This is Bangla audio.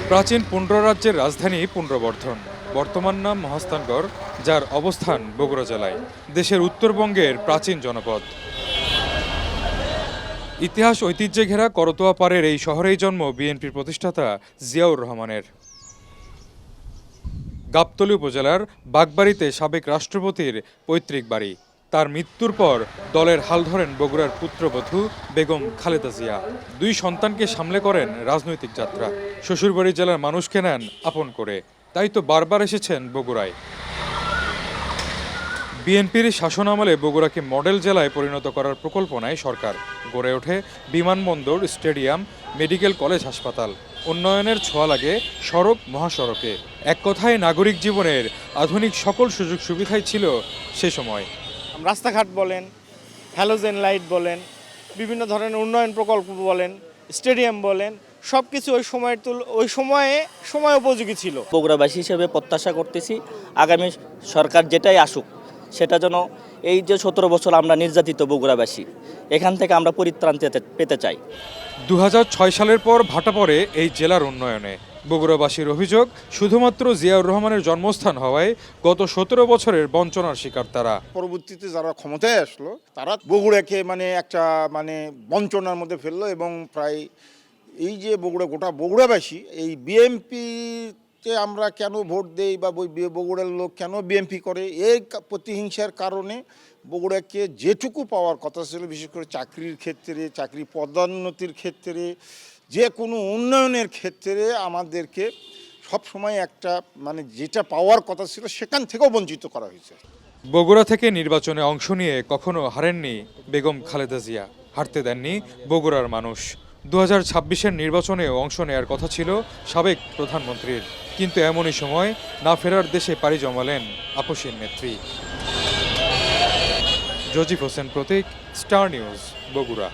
প্রাচীন পুণ্ড্র রাজ্যের রাজধানী পুণ্ড্রবর্ধন, বর্তমান নাম মহাস্থানগড়, যার অবস্থান বগুড়া জেলায়, দেশের উত্তরবঙ্গের প্রাচীন জনপদ। ইতিহাস ঐতিহ্যে ঘেরা করতোয়া পাড়ের এই শহরেই জন্ম বিএনপির প্রতিষ্ঠাতা জিয়াউর রহমানের। গাবতলী উপজেলার বাগবাড়িতে সাবেক রাষ্ট্রপতির পৈতৃক বাড়ি। তার মৃত্যুর পর দলের হাল ধরেন বগুড়ার পুত্রবধূ বেগম খালেদা জিয়া। দুই সন্তানকে সামলে করেন রাজনৈতিক যাত্রা। শ্বশুরবাড়ি জেলার মানুষকে নেন আপন করে, তাই তো বারবার এসেছেন বগুড়ায়। বিএনপির শাসনামলে বগুড়াকে মডেল জেলায় পরিণত করার প্রকল্প নেয় সরকার। গড়ে ওঠে বিমানবন্দর, স্টেডিয়াম, মেডিকেল কলেজ, হাসপাতাল। উন্নয়নের ছোঁয়া লাগে সড়ক, মহাসড়কে। এক কথায় নাগরিক জীবনের আধুনিক সকল সুযোগ সুবিধাই ছিল সে সময়। রাস্তাঘাট বলেন, হ্যালোজেন লাইট বলেন, বিভিন্ন ধরনের উন্নয়ন প্রকল্প বলেন, স্টেডিয়াম বলেন, সব কিছু ওই সময় উপযোগী ছিল। বগুড়াবাসী হিসেবে প্রত্যাশা করতেছি আগামী সরকার যেটাই আসুক সেটা যেন এই যে 17 বছর আমরা নির্যাতিত বগুড়াবাসী, এখান থেকে আমরা পরিত্রাণ পেতে চাই। 2006 সালের পর ভাটা পড়ে এই জেলার উন্নয়নে। বগুড়াবাসীর অভিযোগ, শুধুমাত্র জিয়াউর রহমানের জন্মস্থান হওয়ায় গত 17 বছরের বঞ্চনার শিকার তারা। পরবর্তীতে যারা ক্ষমতায় আসলো তারা বগুড়াকে একটা বঞ্চনার মধ্যে ফেললো, এবং প্রায় এই যে গোটা বগুড়াবাসী এই বিএনপিতে আমরা কেন ভোট দেই বা বগুড়ার লোক কেন বিএনপি করে, এই প্রতিহিংসার কারণে বগুড়াকে যেটুকু পাওয়ার কথা ছিল, বিশেষ করে চাকরির ক্ষেত্রে, চাকরি পদোন্নতির ক্ষেত্রে, যে কোনো উন্নয়নের ক্ষেত্রে আমাদেরকে সবসময় যেটা পাওয়ার কথা ছিল সেখান থেকেও বঞ্চিত করা হয়েছে। বগুড়া থেকে নির্বাচনে অংশ নিয়ে কখনো হারেননি বেগম খালেদা জিয়া, হারতে দেননি বগুড়ার মানুষ। 2026-এর নির্বাচনেও অংশ নেয়ার কথা ছিল সাবেক প্রধানমন্ত্রীর, কিন্তু এমনই সময় না ফেরার দেশে পাড়ি জমালেন আপসীর নেত্রী। জজিব হোসেন প্রতীক, স্টার নিউজ, বগুড়া।